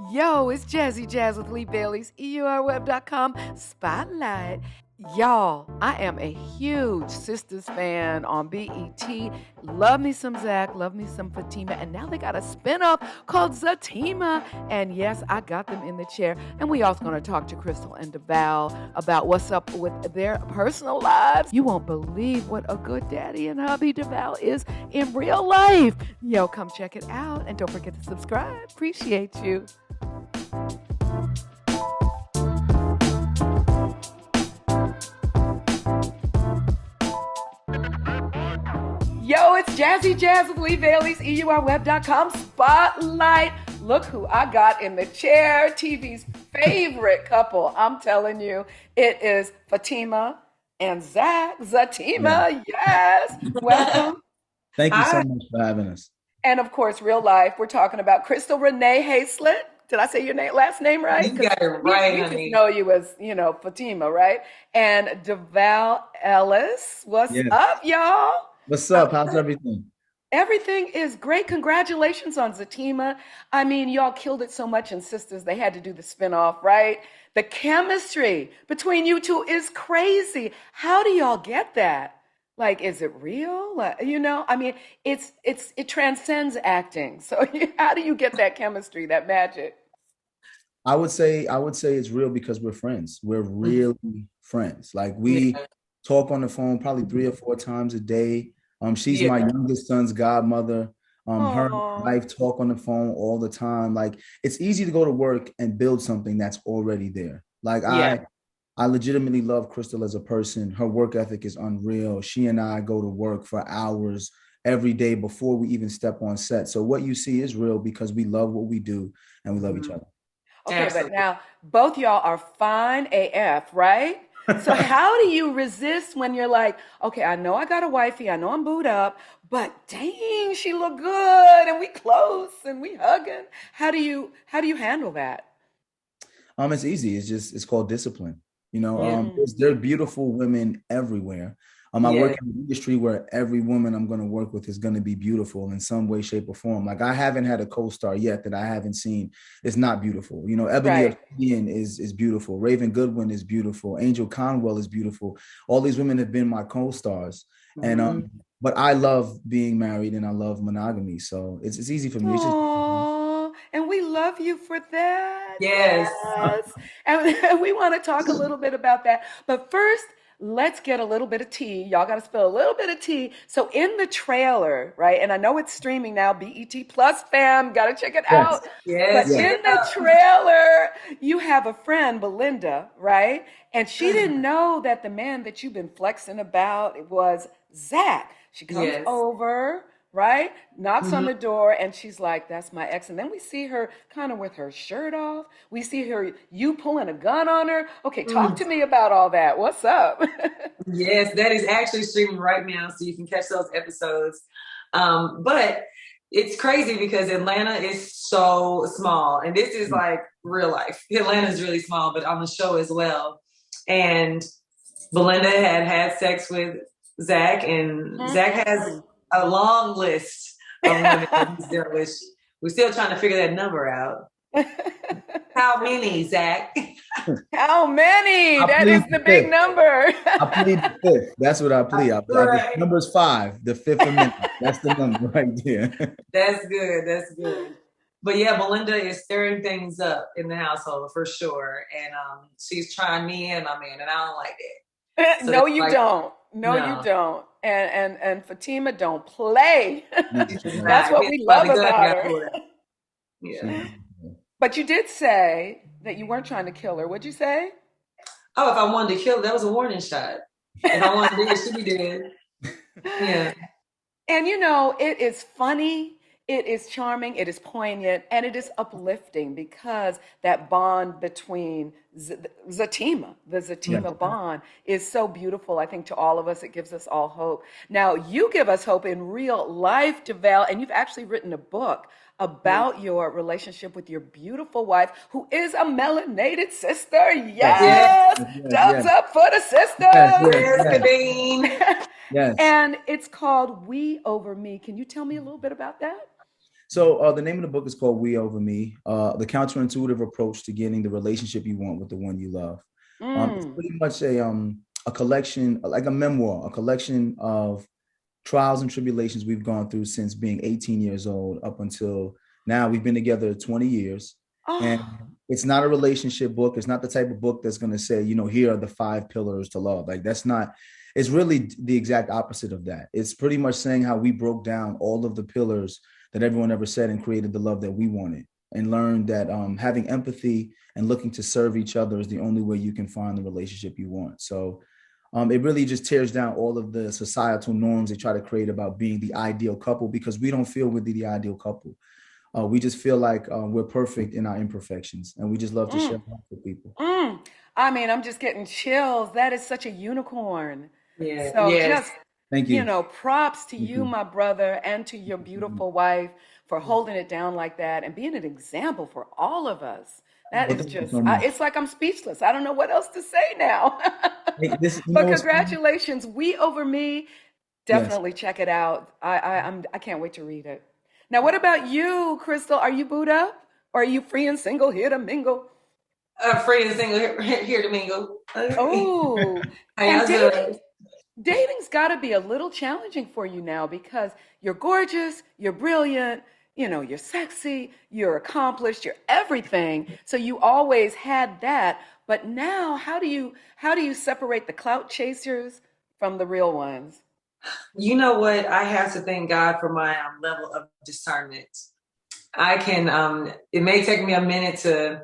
Yo, it's Jazzy Jazz with Lee Bailey's EURweb.com Spotlight. Y'all, I am a huge Sisters fan on BET. Love me some Zach, love me some Fatima, and now they got a spinoff called Zatima. And yes, I got them in the chair. And we also going to talk to Crystal and DeVal about what's up with their personal lives. You won't believe what a good daddy and hubby DeVal is in real life. Yo, come check it out. And don't forget to subscribe. Appreciate you. Yo, it's Jazzy Jazz with Lee Bailey's EURweb.com Spotlight. Look who I got in the chair. TV's favorite couple. I'm telling you, it is Fatima and Zach. Zatima, yes. Welcome. Thank you so much for having us. And of course, real life, we're talking about Crystal Renee Hazlett. Did I say your last name right? You got it right, we honey. just know you as, Fatima, right? And DeVal Ellis. What's up, y'all? What's up? How's everything? Everything is great. Congratulations on Zatima. I mean, y'all killed it so much in Sisters, they had to do the spinoff, right? The chemistry between you two is crazy. How do y'all get that? Like, is it real? I mean, it transcends acting. So how do you get that chemistry, that magic? I would say it's real because we're friends. We're really friends. Like we talk on the phone probably 3 or 4 times a day. She's my youngest son's godmother. Her and my wife talk on the phone all the time. Like it's easy to go to work and build something that's already there. Like I legitimately love Crystal as a person. Her work ethic is unreal. She and I go to work for hours every day before we even step on set. So what you see is real because we love what we do and we love each other. Okay, absolutely. But now both y'all are fine AF, right? So how do you resist when you're like, okay, I know I got a wifey, I know I'm booed up, but dang, she look good and we close and we hugging. How do you handle that? It's easy. It's called discipline. There are beautiful women everywhere. I work in an industry where every woman I'm going to work with is going to be beautiful in some way, shape, or form. Like I haven't had a co-star yet that I haven't seen. It's not beautiful. Ebony Obsidian is beautiful. Raven Goodwin is beautiful. Angel Conwell is beautiful. All these women have been my co-stars. And but I love being married and I love monogamy. So it's easy for me. It's just, and we love you for that. Yes. And we want to talk a little bit about that. But first, let's get a little bit of tea. Y'all got to spill a little bit of tea. So in the trailer, right? And I know it's streaming now, BET Plus fam, got to check it out. Yes. But in the trailer, you have a friend, Belinda, right? And she didn't know that the man that you've been flexing about was Zach. She comes over, right? Knocks on the door and she's like, that's my ex. And then we see her kind of with her shirt off. We see her, you pulling a gun on her. Okay, talk to me about all that. What's up? Yes, that is actually streaming right now, so you can catch those episodes. But it's crazy because Atlanta is so small, and this is like real life. Atlanta is really small, but on the show as well. And Belinda had sex with Zach, and Zach has a long list of women that he's dealt with. We're still trying to figure that number out. How many, Zach? How many? That is the big number. I plead the 5th. That's what I plead. The number's 5, the 5th amendment. That's the number right there. That's good. That's good. But yeah, Belinda is stirring things up in the household for sure. And she's trying me and my man, and I don't like it. So no, you don't. No, you don't. And Fatima don't play. That's what we love about her. Yeah. But you did say that you weren't trying to kill her. What'd you say? Oh, if I wanted to kill her, that was a warning shot. If I wanted to do it, she'd be dead. Yeah. And it is funny. It is charming, it is poignant, and it is uplifting because that bond between Zatima, the Zatima bond, is so beautiful. I think to all of us, it gives us all hope. Now, you give us hope in real life, DeVal, and you've actually written a book about your relationship with your beautiful wife, who is a melanated sister. Yes! Thumbs up for the sisters! Yes. And it's called We Over Me. Can you tell me a little bit about that? So the name of the book is called We Over Me, the counterintuitive approach to getting the relationship you want with the one you love. It's Mm. pretty much a collection, like a memoir, a collection of trials and tribulations we've gone through since being 18 years old up until now. We've been together 20 years. And Oh. it's not a relationship book. It's not the type of book that's going to say, here are the 5 pillars to love. Like that's not, it's really the exact opposite of that. It's pretty much saying how we broke down all of the pillars that everyone ever said and created the love that we wanted, and learned that having empathy and looking to serve each other is the only way you can find the relationship you want. So it really just tears down all of the societal norms they try to create about being the ideal couple, because we don't feel we're the ideal couple. We just feel like we're perfect in our imperfections, and we just love to share Mm. that with people. Mm. I mean, I'm just getting chills. That is such a unicorn. Yeah. So Yes. just, Thank you. props to Thank you, you. my brother, and to your beautiful wife for holding it down like that and being an example for all of us. That Well, is thank you just, so much. it's like I'm speechless. I don't know what else to say now. Hey, this, you But know what's funny? congratulations, We Over Me. Yes. Definitely check it out. I can't wait to read it. Now, what about you, Crystal? Are you booed up? Or are you free and single here to mingle? Free and single here to mingle. Okay. Oh, How and y'all doing? dating's got to be a little challenging for you now because you're gorgeous, you're brilliant, you're sexy, you're accomplished, you're everything. So you always had that, but now how do you separate the clout chasers from the real ones? You know what? I have to thank God for my level of discernment. I can, it may take me a minute to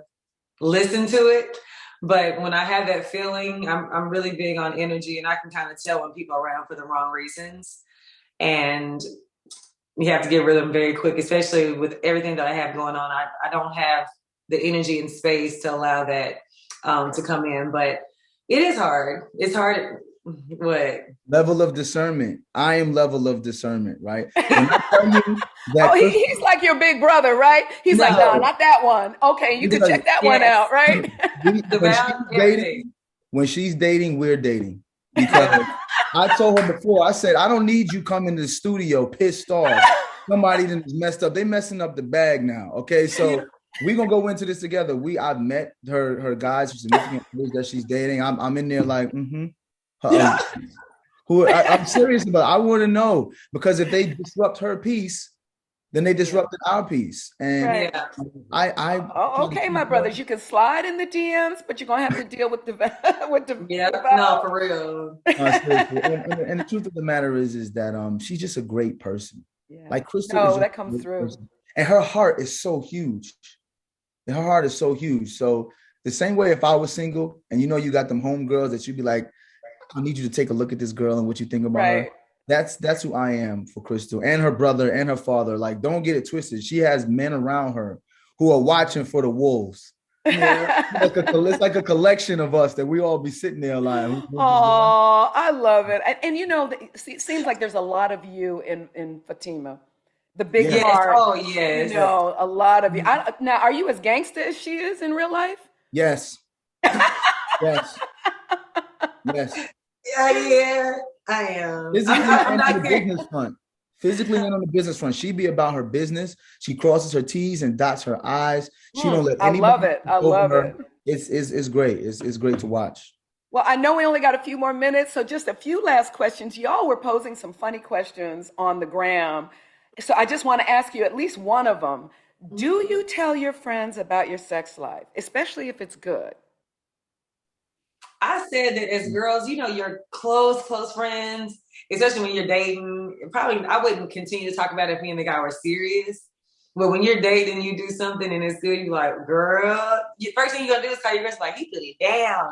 listen to it, but when I have that feeling, I'm really big on energy, and I can kind of tell when people are around for the wrong reasons. And you have to get rid of them very quick, especially with everything that I have going on. I don't have the energy and space to allow that to come in, but it is hard. It's hard. What? Level of discernment. I am level of discernment, right? When I tell you that Oh, Chris, he's like your big brother, right? He's like, nah, no, not that one. Okay, let you me can tell check you, that one Yes. out, right? The when value, she's everything. dating, we're dating, because Yeah. I told her before, I said, I don't need you coming to the studio pissed off. Somebody done messed up. They messing up the bag now. Okay. So we're gonna go into this together. I've met her guys, her significant others that she's dating. I'm in there like, who I'm serious about. I want to know, because if they disrupt her peace, then they Yeah, disrupted our peace. And right. Yeah. I Oh, try to okay, keep my brothers, you can slide in the DMs, but you're gonna have to deal with the with Yeah. the No, vow. for real. seriously. And the truth of the matter is that she's just a great person. Yeah. Like Crystal is No, just that a comes great through. person. And her heart is so huge. Her heart is so huge. So the same way, if I was single and you got them homegirls that you'd be like, I need you to take a look at this girl and what you think about her. Right. That's who I am for Crystal and her brother and her father. Like, don't get it twisted. She has men around her who are watching for the wolves. Yeah. It's like a collection of us that we all be sitting there like, Oh, I love it. And it seems like there's a lot of you in Fatima. The big yeah, Yes. heart, Oh, yes. yeah, a lot of you. Now, are you as gangster as she is in real life? yes, yes, yes. Yeah, yeah. I am. Physically I'm and on the not kidding. business front. Physically and on the business front. She be about her business. She crosses her T's and dots her I's. She don't let I love anybody it. I over love it. her. It's great. It's great to watch. Well, I know we only got a few more minutes, so just a few last questions. Y'all were posing some funny questions on the gram. So I just want to ask you at least one of them. Do you tell your friends about your sex life, especially if it's good? I said that as girls, your close friends, especially when you're dating, probably I wouldn't continue to talk about it if me and the guy were serious. But when you're dating, you do something and it's good, you're like, girl, first thing you're gonna do is call your girls like, he put it down,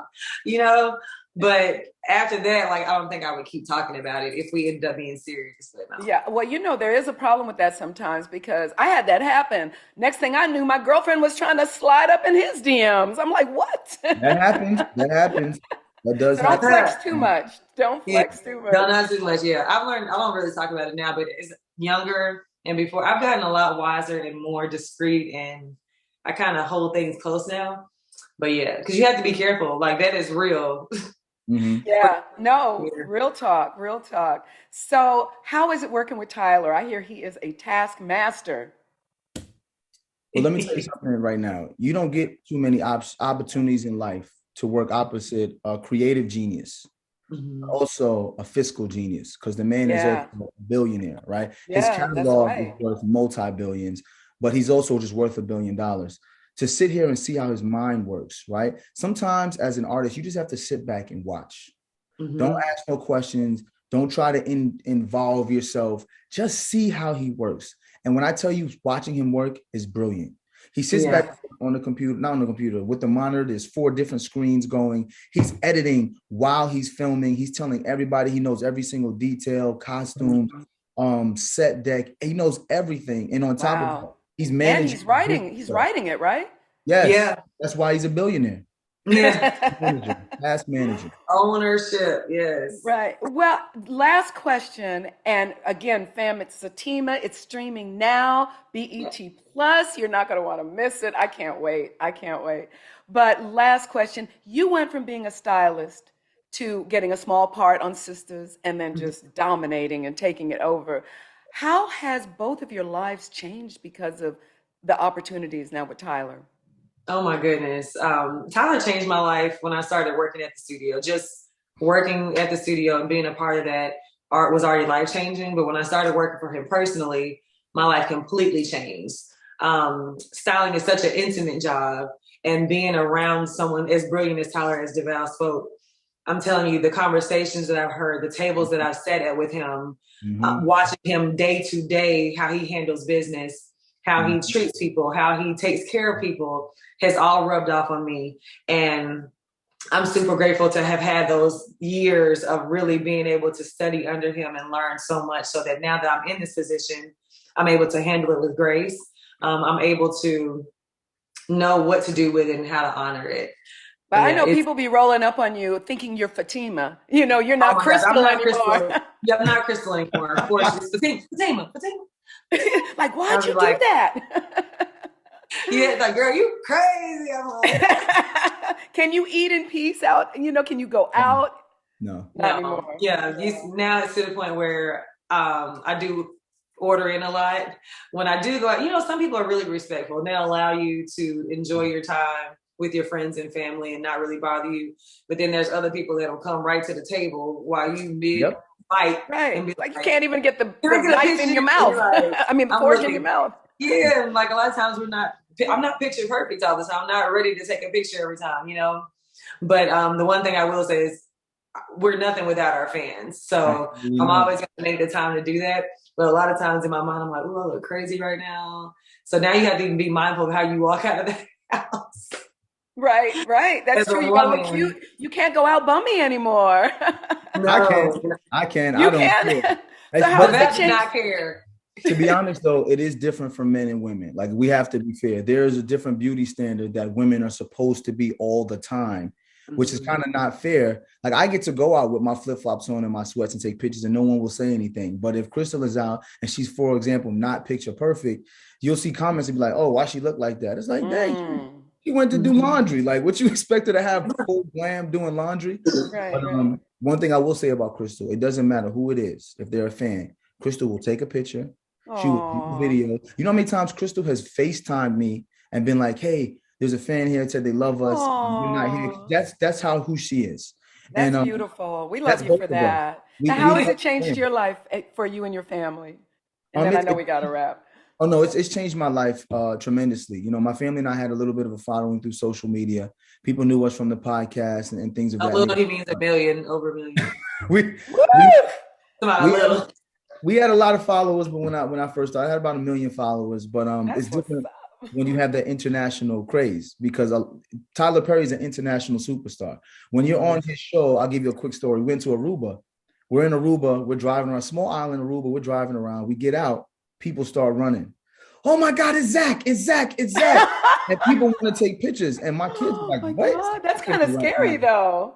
you know? But after that, like, I don't think I would keep talking about it if we ended up being serious. But no. Yeah, well, there is a problem with that sometimes because I had that happen. Next thing I knew, my girlfriend was trying to slide up in his DMs. I'm like, what? That happens. That happens. That does So don't happen. flex too much. Don't Yeah, flex too no, much. not too much. Yeah, I've learned. I don't really talk about it now, but it's younger and before. I've gotten a lot wiser and more discreet, and I kind of hold things close now. But yeah, because you have to be careful. Like that is real. Mhm. Yeah, no, Yeah. real talk, real talk. So, how is it working with Tyler? I hear he is a taskmaster. Well, let me tell you something right now. You don't get too many opportunities in life to work opposite a creative genius, Mhm. also a fiscal genius, because the man is also Yeah. a billionaire, right? His Yeah, that's catalog is right. worth multi-billions, but he's also just worth $1 billion. To sit here and see how his mind works, right? Sometimes as an artist, you just have to sit back and watch. Don't Mhm. ask no questions. Don't try to involve yourself. Just see how he works. And when I tell you, watching him work is brilliant. He sits back Yeah. on the computer, not on the computer, with the monitor. There's 4 different screens going. He's editing while he's filming. He's telling everybody he knows every single detail, costume, Mhm. set deck. He knows everything. And on top of that, Wow. he's And managing he's his business he's stuff. writing it, right? Yes, Yeah. that's why he's a billionaire. Yeah. Manager, past manager. Ownership. Yes. Right. Well, last question. And again, fam, it's Zatima. It's streaming now. BET Plus. You're not going to want to miss it. I can't wait. I can't wait. But last question. You went from being a stylist to getting a small part on Sisters and then just dominating and taking it over. How has both of your lives changed because of the opportunities now with Tyler? Oh my goodness. Tyler changed my life when I started working at the studio. Just working at the studio and being a part of that art was already life changing. But when I started working for him personally, my life completely changed. Styling is such an intimate job, and being around someone as brilliant as Tyler, as DeVal spoke, I'm telling you, the conversations that I've heard, the tables that I've sat at with him, Mhm. watching him day to day, how he handles business, how he Mhm. treats people, how he takes care of people, has all rubbed off on me. And I'm super grateful to have had those years of really being able to study under him and learn so much so that now that I'm in this position, I'm able to handle it with grace. I'm able to know what to do with it and how to honor it. But But I yeah, know it's, people be rolling up on you thinking you're Fatima. You know, you're oh not my gosh, I'm Crystal not anymore. Crystal. Yeah, I'm not Crystal anymore. Of course, it's Fatima, Fatima, Fatima. Like, why'd I'll be you do like, that? yeah, it's like, girl, you crazy. I'm like, Can you eat in peace out? You know, can you go out? No. Not no, anymore. yeah. Now it's to the point where I do order in a lot. When I do go out, some people are really respectful and they'll allow you to enjoy your time with your friends and family and not really bother you. But then there's other people that'll come right to the table while you mid Yep. fight Right. and be Like you like, can't even get can the I get a knife in picture? your And you're mouth. like, I mean, the I'm fork in your looking. mouth. Yeah, and like a lot of times I'm not picture perfect all the time. I'm not ready to take a picture every time. But the one thing I will say is we're nothing without our fans. So Absolutely I'm not. always gonna make the time to do that. But a lot of times in my mind, I'm like, oh, I look crazy right now. So now you have to be mindful of how you walk out of the house Right, right. as That's a true. You got to look cute. woman. You can't go out bummy anymore. I can. No, I can. I You don't care. can. So how the But has it vet did changed? not care. to be honest, though, it is different from men and women. Like we have to be fair. There is a different beauty standard that women are supposed to be all the time, which is Mhm. kind of not fair. Like I get to go out with my flip flops on and my sweats and take pictures, and no one will say anything. But if Crystal is out and she's, for example, not picture perfect, you'll see comments and be like, "Oh, why she look like that?" It's like, dang, Mm. she went to do Mhm. laundry. Like, what you expect her to have full glam doing laundry? But Right, right. one thing I will say about Crystal, it doesn't matter who it is. If they're a fan, Crystal will take a picture. She will do a Oh, video. You know how many times Crystal has FaceTimed me and been like, "Hey, there's a fan here that said they love us. You're not here." oh, That's how who she is, and that's beautiful. We that's love you both for of us. that. We Now, how we has have it changed fans. your life for you and your family? And then I It, know we got to wrap. oh no, it's changed my life tremendously. You know, my family and I had a little bit of a following through social media. People knew us from the podcast and things of A that little nature. he means a million, over a million. We we Woo! About a we had little. we had a lot of followers, but when I first started, I had about 1 million followers. But it's That's what's different up. when you have that international craze because Tyler Perry is an international superstar. When you're Mhm. on his show, I'll give you a quick story. We went to Aruba. We're in Aruba. We're driving around a small island, Aruba. We're driving around. We get out. People start running. Oh my God, it's Zach! It's Zach! It's Zach! And people want to take pictures. And my kids are Oh like, my "What is God, that's kind of happening right scary now?" though.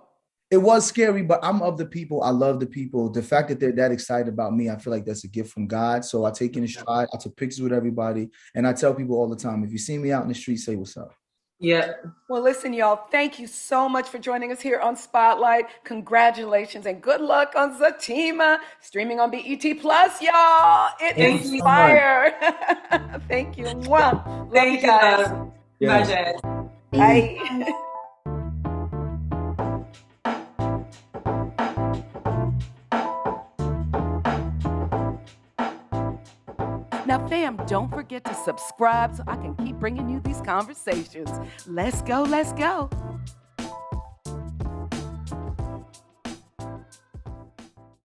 It was scary, but I'm of the people. I love the people. The fact that they're that excited about me, I feel like that's a gift from God. So I take it in stride. I took pictures with everybody. And I tell people all the time, if you see me out in the street, say what's up. Yep. Well, listen, y'all, thank you so much for joining us here on Spotlight. Congratulations and good luck on Zatima, streaming on BET Plus, y'all. It Thank is you Thank you. so much. fire. Thank you. Mwah. Love Thank you you, guys. love. Yeah. Bye, Jazz. Bye. Now, fam, don't forget to subscribe so I can keep bringing you these conversations. Let's go, let's go.